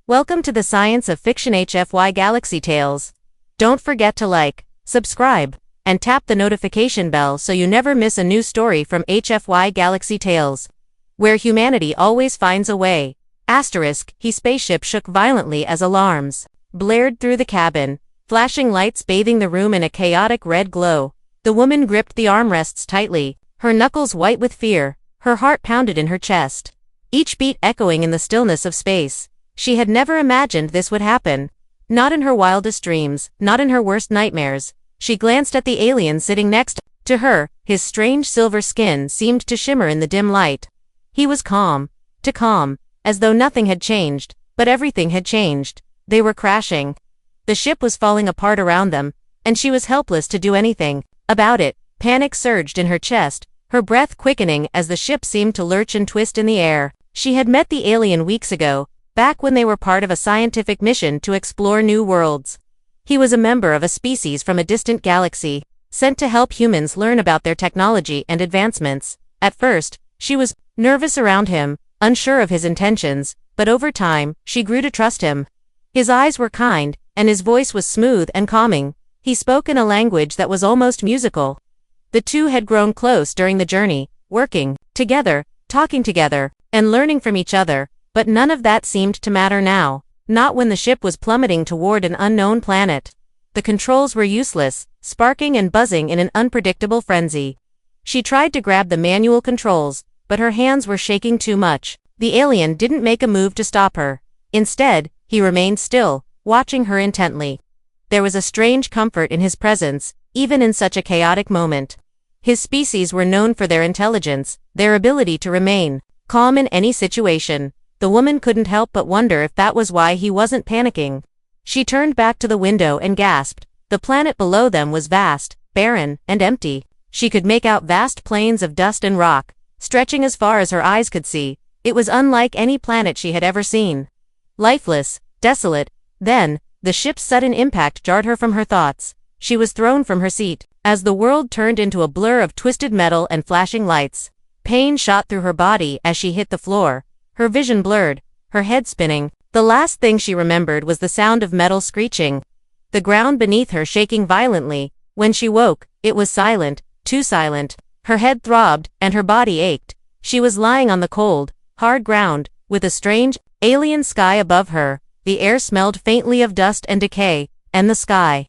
Welcome to the Science of Fiction HFY Galaxy Tales. Don't forget to like, subscribe, and tap the notification bell so you never miss a new story from HFY Galaxy Tales. Where humanity always finds a way. His spaceship shook violently as alarms blared through the cabin, flashing lights bathing the room in a chaotic red glow. The woman gripped the armrests tightly, her knuckles white with fear, her heart pounded in her chest, each beat echoing in the stillness of space. She had never imagined this would happen. Not in her wildest dreams, not in her worst nightmares. She glanced at the alien sitting next to her, his strange silver skin seemed to shimmer in the dim light. He was calm, as though nothing had changed, but everything had changed. They were crashing. The ship was falling apart around them, and she was helpless to do anything about it. Panic surged in her chest, her breath quickening as the ship seemed to lurch and twist in the air. She had met the alien weeks ago, back when they were part of a scientific mission to explore new worlds. He was a member of a species from a distant galaxy, sent to help humans learn about their technology and advancements. At first, she was nervous around him, unsure of his intentions, but over time, she grew to trust him. His eyes were kind, and his voice was smooth and calming. He spoke in a language that was almost musical. The two had grown close during the journey, working together, talking together, and learning from each other. But none of that seemed to matter now, not when the ship was plummeting toward an unknown planet. The controls were useless, sparking and buzzing in an unpredictable frenzy. She tried to grab the manual controls, but her hands were shaking too much. The alien didn't make a move to stop her. Instead, he remained still, watching her intently. There was a strange comfort in his presence, even in such a chaotic moment. His species were known for their intelligence, their ability to remain calm in any situation. The woman couldn't help but wonder if that was why he wasn't panicking. She turned back to the window and gasped. The planet below them was vast, barren, and empty. She could make out vast plains of dust and rock, stretching as far as her eyes could see. It was unlike any planet she had ever seen. Lifeless, desolate. Then, the ship's sudden impact jarred her from her thoughts. She was thrown from her seat, as the world turned into a blur of twisted metal and flashing lights. Pain shot through her body as she hit the floor. Her vision blurred, her head spinning. The last thing she remembered was the sound of metal screeching, the ground beneath her shaking violently. When she woke, it was silent, too silent. Her head throbbed, and her body ached. She was lying on the cold, hard ground, with a strange, alien sky above her. The air smelled faintly of dust and decay, and the sky.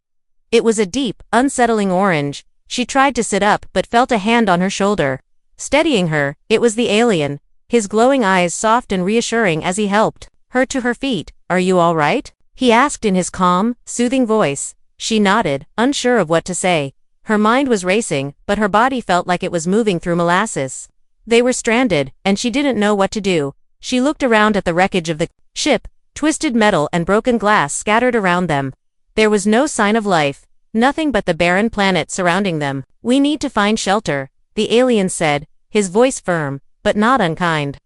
It was a deep, unsettling orange. She tried to sit up but felt a hand on her shoulder, steadying her. It was the alien, his glowing eyes soft and reassuring as he helped her to her feet. "Are you all right?" he asked in his calm, soothing voice. She nodded, unsure of what to say. Her mind was racing, but her body felt like it was moving through molasses. They were stranded, and she didn't know what to do. She looked around at the wreckage of the ship, twisted metal and broken glass scattered around them. There was no sign of life, nothing but the barren planet surrounding them. "We need to find shelter," the alien said, his voice firm, but not unkind.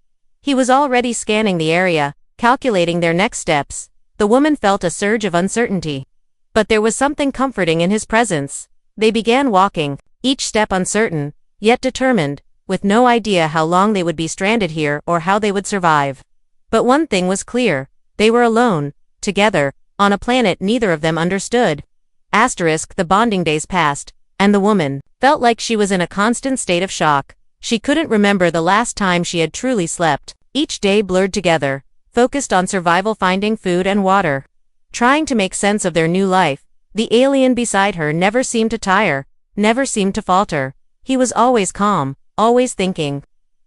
He was already scanning the area, calculating their next steps. The woman felt a surge of uncertainty. But there was something comforting in his presence. They began walking, each step uncertain, yet determined, with no idea how long they would be stranded here or how they would survive. But one thing was clear. They were alone, together, on a planet neither of them understood. The bonding days passed, and the woman felt like she was in a constant state of shock. She couldn't remember the last time she had truly slept. Each day blurred together, focused on survival, finding food and water, trying to make sense of their new life. The alien beside her never seemed to tire, never seemed to falter. He was always calm, always thinking,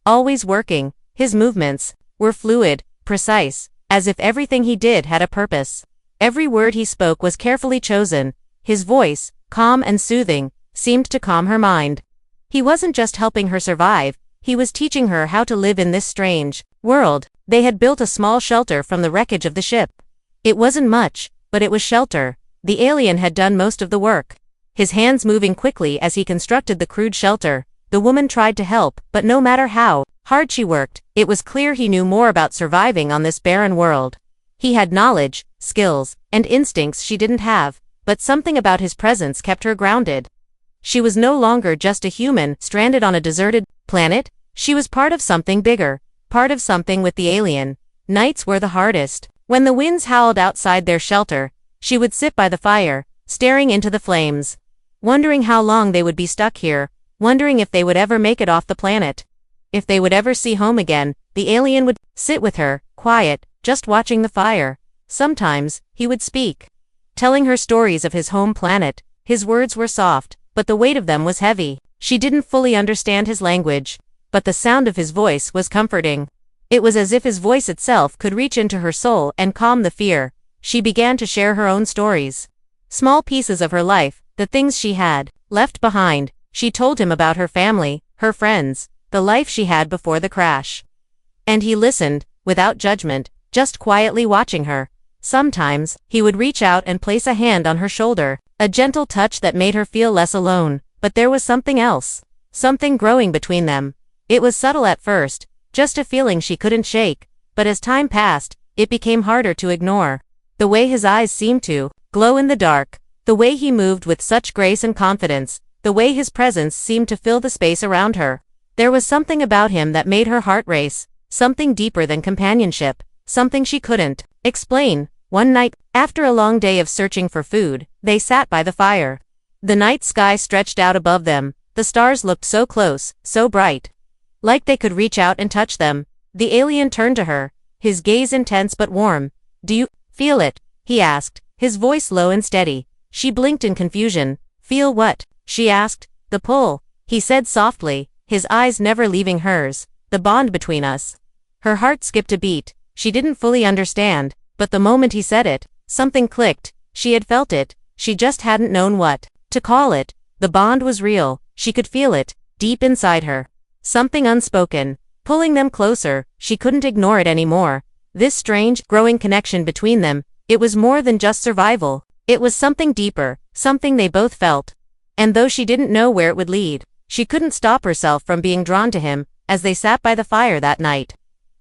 always working. His movements were fluid, precise, as if everything he did had a purpose. Every word he spoke was carefully chosen. His voice, calm and soothing, seemed to calm her mind. He wasn't just helping her survive, he was teaching her how to live in this strange world. They had built a small shelter from the wreckage of the ship. It wasn't much, but it was shelter. The alien had done most of the work, his hands moving quickly as he constructed the crude shelter. The woman tried to help, but no matter how hard she worked, it was clear he knew more about surviving on this barren world. He had knowledge, skills, and instincts she didn't have, but something about his presence kept her grounded. She was no longer just a human stranded on a deserted planet. She was part of something bigger, part of something with the alien. Nights were the hardest. When the winds howled outside their shelter, she would sit by the fire, staring into the flames, wondering how long they would be stuck here, wondering if they would ever make it off the planet. If they would ever see home again. The alien would sit with her, quiet, just watching the fire. Sometimes, he would speak, telling her stories of his home planet. His words were soft, but the weight of them was heavy. She didn't fully understand his language, but the sound of his voice was comforting. It was as if his voice itself could reach into her soul and calm the fear. She began to share her own stories. Small pieces of her life, the things she had left behind. She told him about her family, her friends, the life she had before the crash. And he listened, without judgment, just quietly watching her. Sometimes, he would reach out and place a hand on her shoulder, a gentle touch that made her feel less alone. But there was something else. Something growing between them. It was subtle at first, just a feeling she couldn't shake, but as time passed, it became harder to ignore. The way his eyes seemed to glow in the dark, the way he moved with such grace and confidence, the way his presence seemed to fill the space around her. There was something about him that made her heart race, something deeper than companionship, something she couldn't explain. One night, after a long day of searching for food, they sat by the fire. The night sky stretched out above them. The stars looked so close, so bright, like they could reach out and touch them. The alien turned to her, his gaze intense but warm. "Do you feel it?" he asked, his voice low and steady. She blinked in confusion. "Feel what?" she asked. "The pull," he said softly, his eyes never leaving hers. "The bond between us." Her heart skipped a beat. She didn't fully understand, but the moment he said it, something clicked. She had felt it, she just hadn't known what to call it. The bond was real. She could feel it, deep inside her. Something unspoken, pulling them closer. She couldn't ignore it anymore. This strange, growing connection between them, it was more than just survival. It was something deeper, something they both felt. And though she didn't know where it would lead, she couldn't stop herself from being drawn to him. As they sat by the fire that night,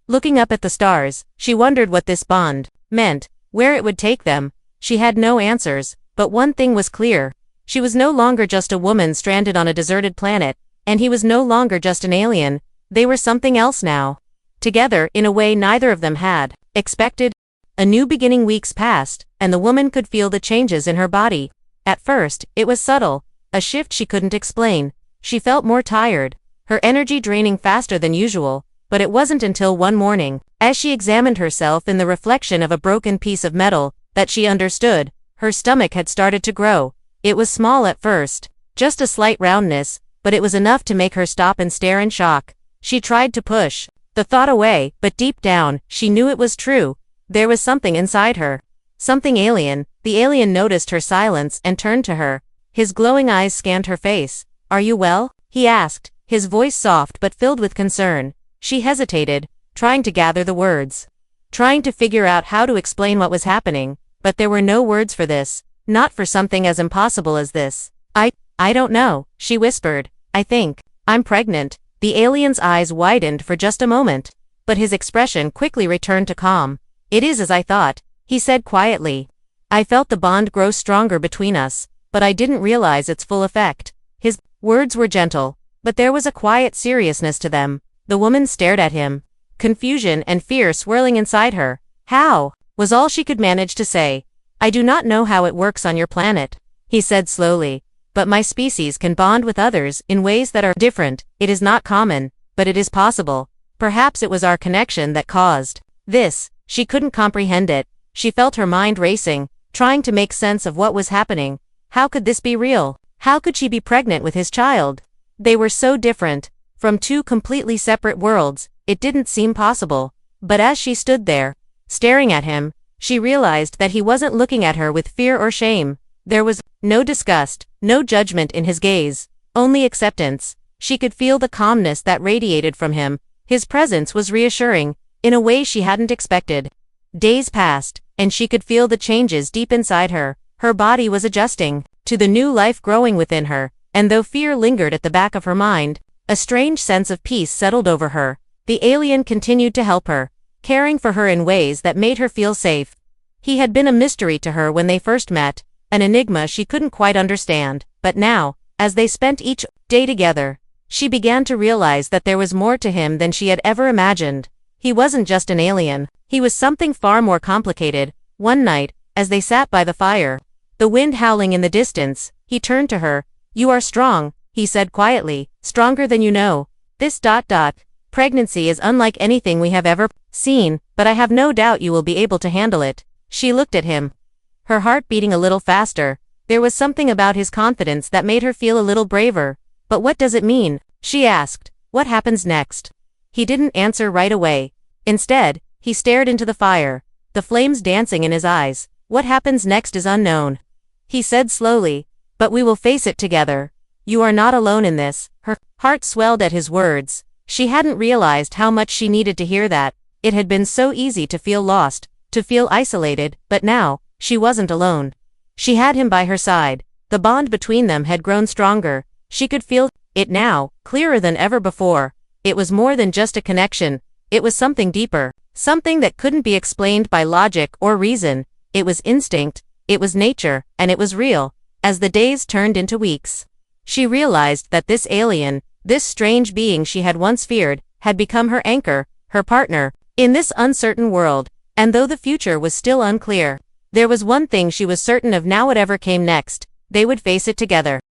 looking up at the stars, she wondered what this bond meant, where it would take them. She had no answers, but one thing was clear. She was no longer just a woman stranded on a deserted planet, and he was no longer just an alien. They were something else now. Together, in a way neither of them had expected. A new beginning. Weeks passed, and the woman could feel the changes in her body. At first, it was subtle, a shift she couldn't explain. She felt more tired, her energy draining faster than usual, but it wasn't until one morning, as she examined herself in the reflection of a broken piece of metal, that she understood. Her stomach had started to grow. It was small at first, just a slight roundness, but it was enough to make her stop and stare in shock. She tried to push the thought away, but deep down, she knew it was true. There was something inside her. Something alien. The alien noticed her silence and turned to her. His glowing eyes scanned her face. "Are you well?" he asked, his voice soft but filled with concern. She hesitated, trying to gather the words, trying to figure out how to explain what was happening, but there were no words for this, not for something as impossible as this. I don't know," she whispered. "I think I'm pregnant." The alien's eyes widened for just a moment, but his expression quickly returned to calm. "It is as I thought," he said quietly. "I felt the bond grow stronger between us, but I didn't realize its full effect." His words were gentle, but there was a quiet seriousness to them. The woman stared at him, confusion and fear swirling inside her. "How?" was all she could manage to say. "I do not know how it works on your planet," he said slowly, "but my species can bond with others in ways that are different. It is not common, but it is possible. Perhaps it was our connection that caused this." She couldn't comprehend it. She felt her mind racing, trying to make sense of what was happening. How could this be real? How could she be pregnant with his child? They were so different, from two completely separate worlds. It didn't seem possible. But as she stood there, staring at him, she realized that he wasn't looking at her with fear or shame. There was no disgust, no judgment in his gaze, only acceptance. She could feel the calmness that radiated from him. His presence was reassuring, in a way she hadn't expected. Days passed, and she could feel the changes deep inside her. Her body was adjusting to the new life growing within her, and though fear lingered at the back of her mind, a strange sense of peace settled over her. The alien continued to help her, caring for her in ways that made her feel safe. He had been a mystery to her when they first met, an enigma she couldn't quite understand, but now, as they spent each day together, she began to realize that there was more to him than she had ever imagined. He wasn't just an alien, He was something far more complicated. One night, as they sat by the fire, the wind howling in the distance, he turned to her. "You are strong," he said quietly, "stronger than you know. This pregnancy is unlike anything we have ever seen, but I have no doubt you will be able to handle it." She looked at him, her heart beating a little faster. There was something about his confidence that made her feel a little braver. "But what does it mean?" she asked. "What happens next?" He didn't answer right away. Instead, he stared into the fire, the flames dancing in his eyes. "What happens next is unknown," he said slowly, "but we will face it together. You are not alone in this." Her heart swelled at his words. She hadn't realized how much she needed to hear that. It had been so easy to feel lost, to feel isolated, but now, she wasn't alone. She had him by her side. The bond between them had grown stronger. She could feel it now, clearer than ever before. It was more than just a connection. It was something deeper. Something that couldn't be explained by logic or reason. It was instinct, it was nature, and it was real. As the days turned into weeks, she realized that this alien, this strange being she had once feared, had become her anchor, her partner, in this uncertain world. And though the future was still unclear, there was one thing she was certain of now: whatever came next, they would face it together.